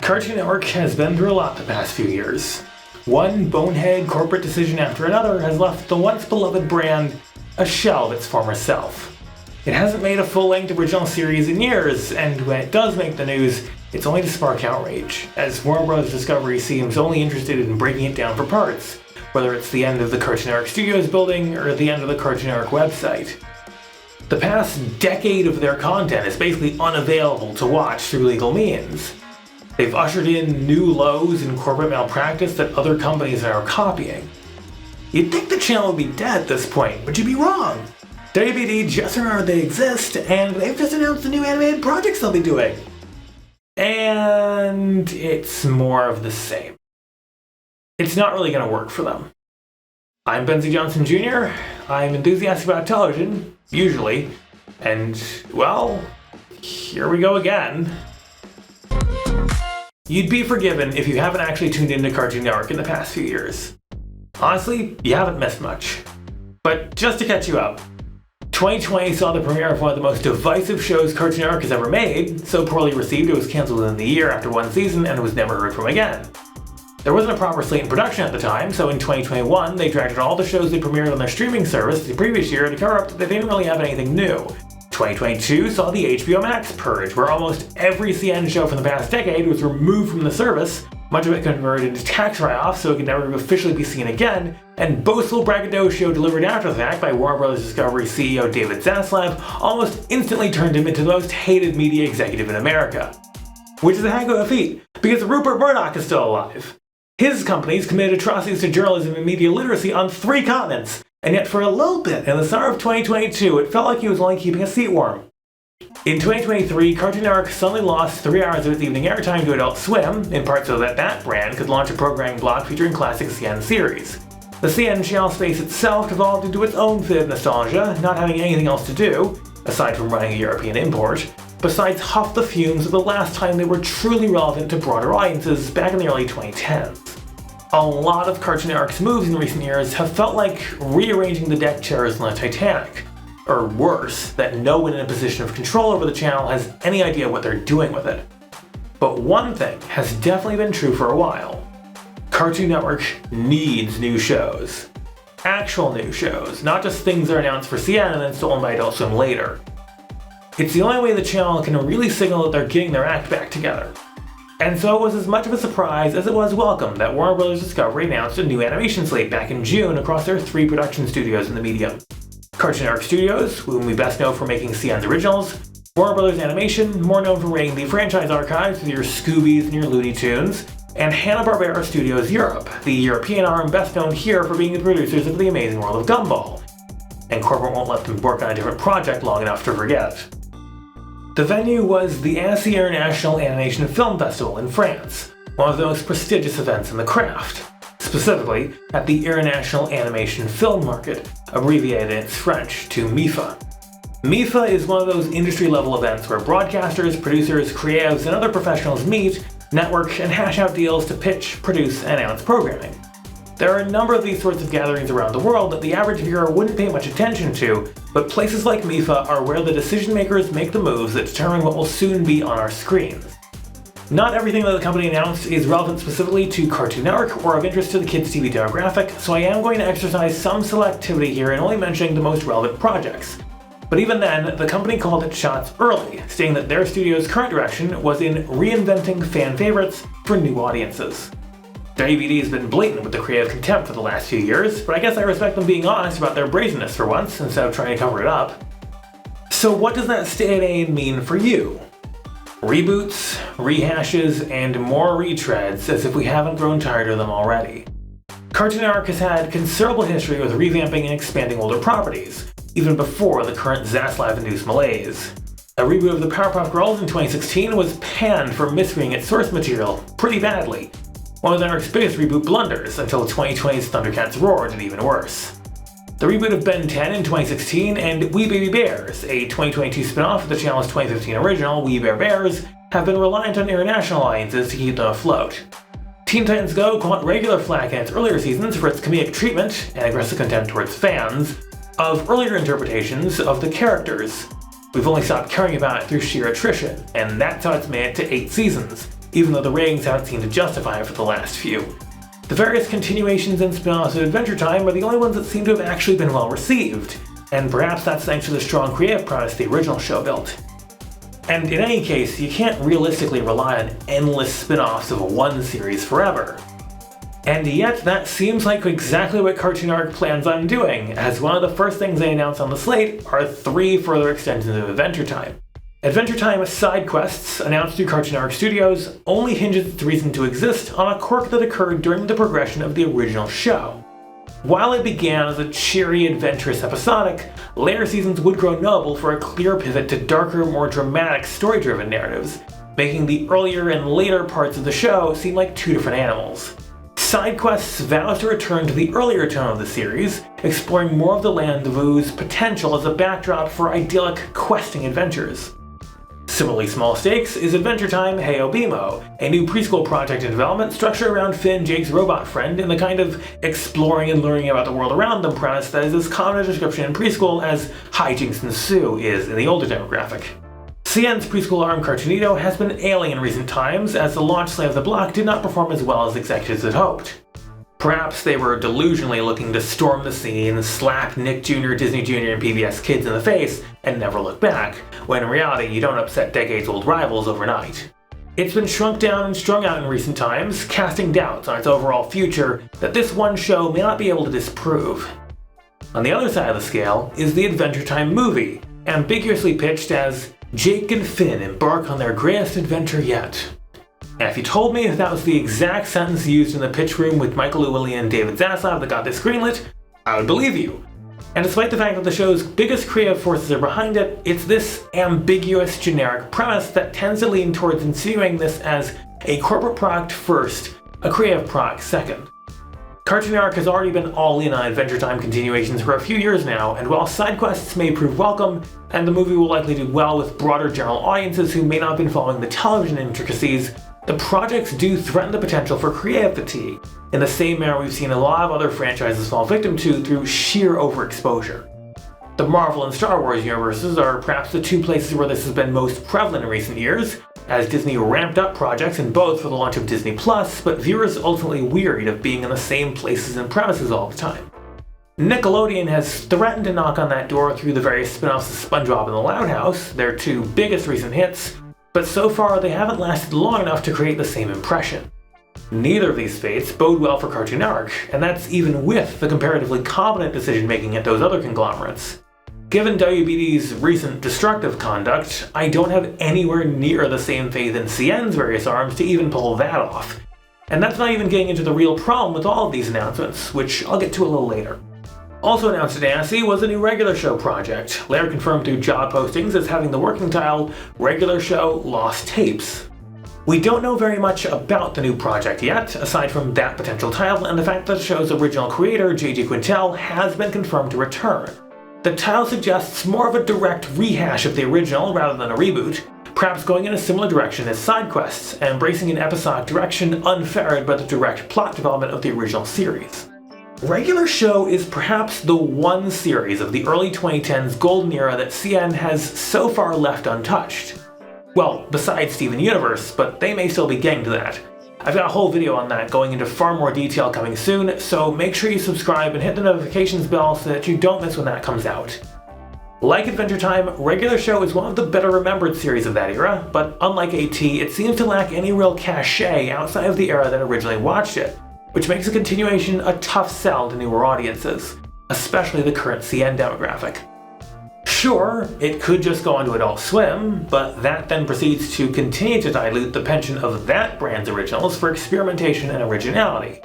Cartoon Network has been through a lot the past few years. One bonehead corporate decision after another has left the once beloved brand a shell of its former self. It hasn't made a full-length original series in years, and when it does make the news, it's only to spark outrage, as Warner Bros. Discovery seems only interested in breaking it down for parts, whether it's the end of the Cartoon Network Studios building or the end of the Cartoon Network website. The past decade of their content is basically unavailable to watch through legal means. They've ushered in new lows in corporate malpractice that other companies are copying. You'd think the channel would be dead at this point, but you'd be wrong. WBD just remembered they exist, and they've just announced the new animated projects they'll be doing. And it's more of the same. It's not really going to work for them. I'm Benzie Johnson Jr. I'm enthusiastic about television, usually, and, well, here we go again. You'd be forgiven if you haven't actually tuned into Cartoon Network in the past few years. Honestly, you haven't missed much. But just to catch you up, 2020 saw the premiere of one of the most divisive shows Cartoon Network has ever made, so poorly received it was cancelled within the year after one season and was never heard from again. There wasn't a proper slate in production at the time, so in 2021 they dragged in all the shows they premiered on their streaming service the previous year to cover up that they didn't really have anything new. 2022 saw the HBO Max purge, where almost every CN show from the past decade was removed from the service, much of it converted into tax write-offs so it could never officially be seen again, and boastful braggadocio delivered after the fact by Warner Bros. Discovery CEO David Zaslav almost instantly turned him into the most hated media executive in America. Which is a heck of a feat, because Rupert Murdoch is still alive. His companies committed atrocities to journalism and media literacy on 3 continents, and yet for a little bit in the summer of 2022, it felt like he was only keeping a seat warm. In 2023, Cartoon Network suddenly lost 3 hours of its evening airtime to Adult Swim, in part so that that brand could launch a programming block featuring classic CN series. The CN channel space itself devolved into its own fit of nostalgia, not having anything else to do, aside from running a European import, besides huff the fumes of the last time they were truly relevant to broader audiences back in the early 2010s. A lot of Cartoon Network's moves in recent years have felt like rearranging the deck chairs on the Titanic. Or worse, that no one in a position of control over the channel has any idea what they're doing with it. But one thing has definitely been true for a while. Cartoon Network needs new shows. Actual new shows, not just things that are announced for CN and then stolen by Adult Swim later. It's the only way the channel can really signal that they're getting their act back together. And so it was as much of a surprise as it was welcome that Warner Bros. Discovery announced a new animation slate back in June across their 3 production studios in the medium. Cartoon Network Studios, whom we best know for making CN's originals, Warner Bros. Animation, more known for running the franchise archives with your Scoobies and your Looney Tunes, and Hanna-Barbera Studios Europe, the European arm best known here for being the producers of the Amazing World of Gumball. And corporate won't let them work on a different project long enough to forget. The venue was the Annecy International Animation Film Festival in France, one of the most prestigious events in the craft, specifically at the International Animation Film Market, abbreviated in its French to MIFA. MIFA is one of those industry-level events where broadcasters, producers, creatives, and other professionals meet, network, and hash out deals to pitch, produce, and announce programming. There are a number of these sorts of gatherings around the world that the average viewer wouldn't pay much attention to, but places like MIFA are where the decision makers make the moves that determine what will soon be on our screens. Not everything that the company announced is relevant specifically to Cartoon Network or of interest to the kids' TV demographic, so I am going to exercise some selectivity here in only mentioning the most relevant projects. But even then, the company called its shots early, stating that their studio's current direction was in reinventing fan favorites for new audiences. WBD has been blatant with the creative contempt for the last few years, but I guess I respect them being honest about their brazenness for once, instead of trying to cover it up. So what does that stay at A mean for you? Reboots, rehashes, and more retreads, as if we haven't grown tired of them already. Cartoon Network has had considerable history with revamping and expanding older properties, even before the current Zaslav-induced malaise. A reboot of the Powerpuff Girls in 2016 was panned for misreading its source material pretty badly, one of Network's biggest reboot blunders, until 2020's Thundercats Roar did even worse. The reboot of Ben 10 in 2016 and We Baby Bears, a 2022 spin-off of the channel's 2015 original We Bare Bears, have been reliant on international audiences to keep them afloat. Teen Titans Go caught regular flack in its earlier seasons for its comedic treatment and aggressive contempt towards fans of earlier interpretations of the characters. We've only stopped caring about it through sheer attrition, and that's how it's made it to 8 seasons, even though the ratings haven't seemed to justify it for the last few. The various continuations and spin-offs of Adventure Time are the only ones that seem to have actually been well received, and perhaps that's thanks to the strong creative premise the original show built. And in any case, you can't realistically rely on endless spin-offs of one series forever. And yet, that seems like exactly what Cartoon Network plans on doing, as one of the first things they announced on the slate are 3 further extensions of Adventure Time. Adventure Time Side Quests, announced through Cartoon Network Studios, only hinges its reason to exist on a quirk that occurred during the progression of the original show. While it began as a cheery, adventurous episodic, later seasons would grow notable for a clear pivot to darker, more dramatic, story-driven narratives, making the earlier and later parts of the show seem like 2 different animals. Side Quests vows to return to the earlier tone of the series, exploring more of the land of Oo's potential as a backdrop for idyllic, questing adventures. Similarly small stakes is Adventure Time Heyob Bimo, a new preschool project in development structured around Finn, Jake's robot friend, in the kind of exploring and learning about the world around them premise that is as common a description in preschool as hijinks ensue is in the older demographic. CN's preschool arm Cartoonito has been ailing in recent times, as the launch slate of the block did not perform as well as executives had hoped. Perhaps they were delusionally looking to storm the scene, slap Nick Jr., Disney Jr., and PBS Kids in the face, and never look back, when in reality you don't upset decades-old rivals overnight. It's been shrunk down and strung out in recent times, casting doubts on its overall future that this one show may not be able to disprove. On the other side of the scale is the Adventure Time movie, ambiguously pitched as Jake and Finn embark on their greatest adventure yet. And if you told me that was the exact sentence used in the pitch room with Michael Lewillian and David Zaslav that got this greenlit, I would believe you. And despite the fact that the show's biggest creative forces are behind it, it's this ambiguous, generic premise that tends to lean towards insinuating this as a corporate product first, a creative product second. Cartoon Network has already been all in on Adventure Time continuations for a few years now, and while side quests may prove welcome, and the movie will likely do well with broader general audiences who may not have been following the television intricacies, the projects do threaten the potential for creative fatigue, in the same manner we've seen a lot of other franchises fall victim to through sheer overexposure. The Marvel and Star Wars universes are perhaps the 2 places where this has been most prevalent in recent years, as Disney ramped up projects in both for the launch of Disney+, but viewers ultimately wearied of being in the same places and premises all the time. Nickelodeon has threatened to knock on that door through the various spin-offs of SpongeBob and the Loud House, their 2 biggest recent hits, but so far they haven't lasted long enough to create the same impression. Neither of these fates bode well for Cartoon Network, and that's even with the comparatively competent decision-making at those other conglomerates. Given WBD's recent destructive conduct, I don't have anywhere near the same faith in CN's various arms to even pull that off. And that's not even getting into the real problem with all of these announcements, which I'll get to a little later. Also announced at Annecy was a new regular show project, later confirmed through job postings as having the working title Regular Show Lost Tapes. We don't know very much about the new project yet, aside from that potential title and the fact that the show's original creator, J.J. Quintel, has been confirmed to return. The title suggests more of a direct rehash of the original rather than a reboot, perhaps going in a similar direction as Side Quests, and embracing an episodic direction unfettered by the direct plot development of the original series. Regular Show is perhaps the one series of the early 2010s golden era that CN has so far left untouched. Well, besides Steven Universe, but they may still be getting to that. I've got a whole video on that going into far more detail coming soon, so make sure you subscribe and hit the notifications bell so that you don't miss when that comes out. Like Adventure Time, Regular Show is one of the better remembered series of that era, but unlike AT, it seems to lack any real cachet outside of the era that originally watched it, which makes a continuation a tough sell to newer audiences, especially the current CN demographic. Sure, it could just go onto Adult Swim, but that then proceeds to continue to dilute the penchant of that brand's originals for experimentation and originality,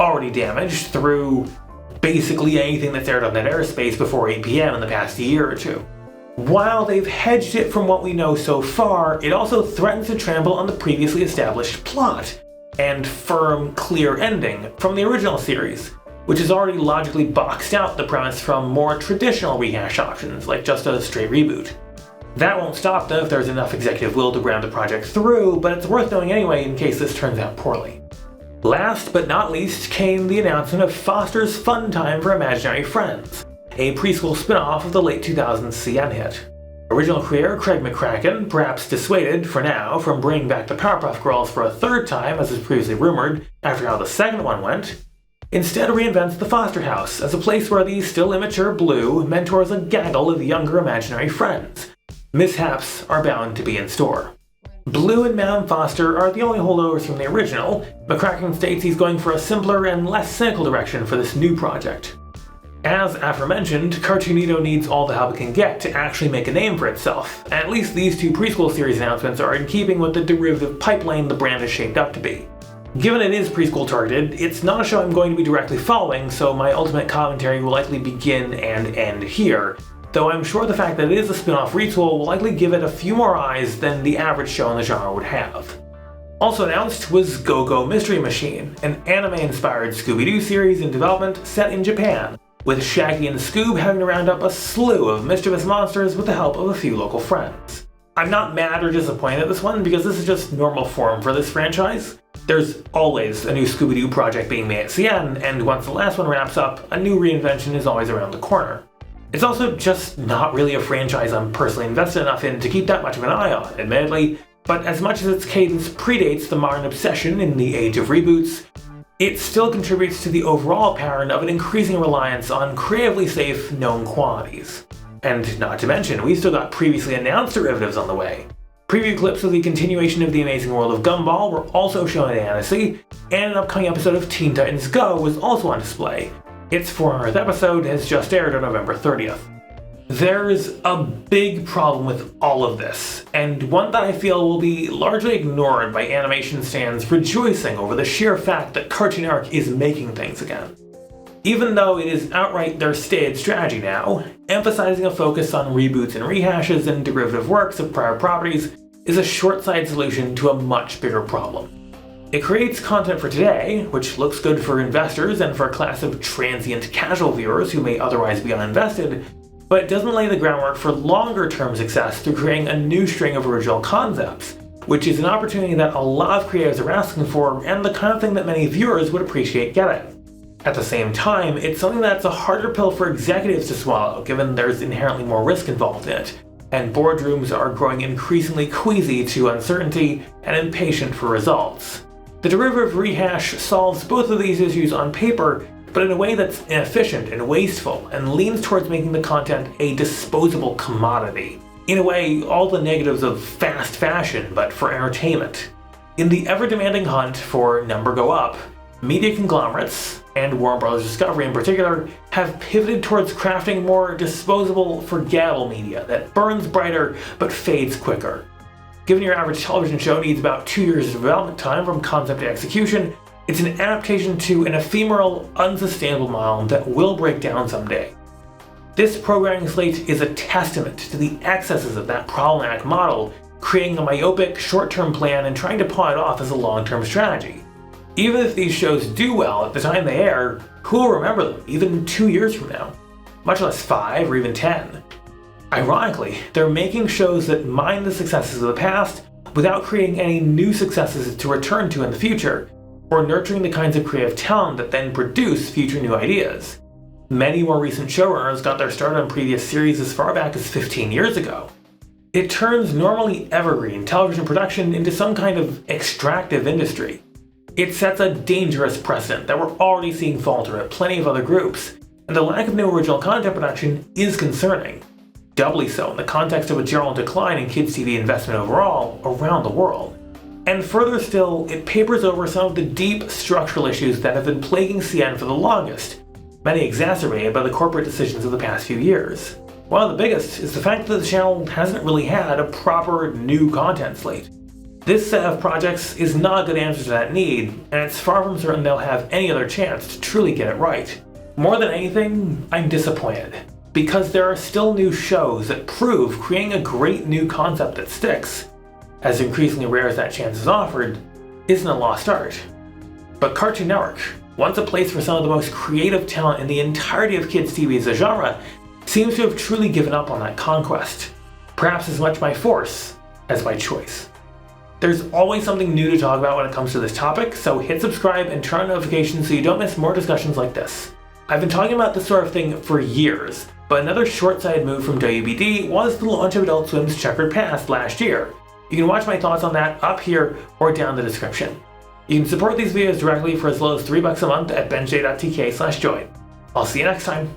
already damaged through basically anything that's aired on that airspace before 8 p.m. in the past year or two. While they've hedged it from what we know so far, it also threatens to trample on the previously established plot and firm, clear ending from the original series, which has already logically boxed out the premise from more traditional rehash options, like just a straight reboot. That won't stop them if there's enough executive will to ground the project through, but it's worth knowing anyway in case this turns out poorly. Last but not least came the announcement of Foster's Funtime for Imaginary Friends, a preschool spin-off of the late 2000s CN hit. Original creator Craig McCracken, perhaps dissuaded, for now, from bringing back the Powerpuff Girls for a third time, as was previously rumored, after how the second one went, instead reinvents the foster house as a place where the still immature Blue mentors a gaggle of younger imaginary friends. Mishaps are bound to be in store. Blue and Madame Foster are the only holdovers from the original. McCracken states he's going for a simpler and less cynical direction for this new project. As aforementioned, Cartoonito needs all the help it can get to actually make a name for itself. At least these two preschool series announcements are in keeping with the derivative pipeline the brand is shaped up to be. Given it is preschool targeted, it's not a show I'm going to be directly following, so my ultimate commentary will likely begin and end here, though I'm sure the fact that it is a spin-off retool will likely give it a few more eyes than the average show in the genre would have. Also announced was Go-Go Mystery Machine, an anime-inspired Scooby-Doo series in development set in Japan, with Shaggy and Scoob having to round up a slew of mischievous monsters with the help of a few local friends. I'm not mad or disappointed at this one because this is just normal form for this franchise. There's always a new Scooby-Doo project being made at CN, and once the last one wraps up, a new reinvention is always around the corner. It's also just not really a franchise I'm personally invested enough in to keep that much of an eye on, admittedly, but as much as its cadence predates the modern obsession in the age of reboots, it still contributes to the overall pattern of an increasing reliance on creatively safe, known quantities. And not to mention, we've still got previously announced derivatives on the way. Preview clips of the continuation of the Amazing World of Gumball were also shown at Annecy, and an upcoming episode of Teen Titans Go was also on display. Its 400th episode has just aired on November 30th. There's a big problem with all of this, and one that I feel will be largely ignored by animation stands rejoicing over the sheer fact that Cartoon Network is making things again. Even though it is outright their stated strategy now, emphasizing a focus on reboots and rehashes and derivative works of prior properties is a short-sighted solution to a much bigger problem. It creates content for today, which looks good for investors and for a class of transient casual viewers who may otherwise be uninvested, but it doesn't lay the groundwork for longer-term success through creating a new string of original concepts, which is an opportunity that a lot of creators are asking for and the kind of thing that many viewers would appreciate getting. At the same time, it's something that's a harder pill for executives to swallow, given there's inherently more risk involved in it, and boardrooms are growing increasingly queasy to uncertainty and impatient for results. The derivative rehash solves both of these issues on paper, but in a way that's inefficient and wasteful, and leans towards making the content a disposable commodity. In a way, all the negatives of fast fashion, but for entertainment. In the ever-demanding hunt for number go up, media conglomerates, and Warner Bros. Discovery in particular, have pivoted towards crafting more disposable, forgettable media that burns brighter but fades quicker. Given your average television show needs about 2 years of development time from concept to execution, it's an adaptation to an ephemeral, unsustainable model that will break down someday. This programming slate is a testament to the excesses of that problematic model, creating a myopic, short-term plan and trying to pawn it off as a long-term strategy. Even if these shows do well at the time they air, who will remember them even 2 years from now? Much less 5 or even 10. Ironically, they're making shows that mine the successes of the past without creating any new successes to return to in the future, or nurturing the kinds of creative talent that then produce future new ideas. Many more recent showrunners got their start on previous series as far back as 15 years ago. It turns normally evergreen television production into some kind of extractive industry. It sets a dangerous precedent that we're already seeing falter at plenty of other groups, and the lack of new original content production is concerning. Doubly so in the context of a general decline in kids' TV investment overall around the world. And further still, it papers over some of the deep structural issues that have been plaguing CN for the longest, many exacerbated by the corporate decisions of the past few years. One of the biggest is the fact that the channel hasn't really had a proper new content slate. This set of projects is not a good answer to that need, and it's far from certain they'll have any other chance to truly get it right. More than anything, I'm disappointed, because there are still new shows that prove creating a great new concept that sticks, as increasingly rare as that chance is offered, isn't a lost art. But Cartoon Network, once a place for some of the most creative talent in the entirety of kids' TV as a genre, seems to have truly given up on that conquest, perhaps as much by force as by choice. There's always something new to talk about when it comes to this topic, so hit subscribe and turn on notifications so you don't miss more discussions like this. I've been talking about this sort of thing for years, But another short-sighted move from WBD was the launch of Adult Swim's Checkered Past last year. You can watch my thoughts on that up here or down in the description. You can support these videos directly for as low as $3 a month at benzie.tk/join. I'll see you next time.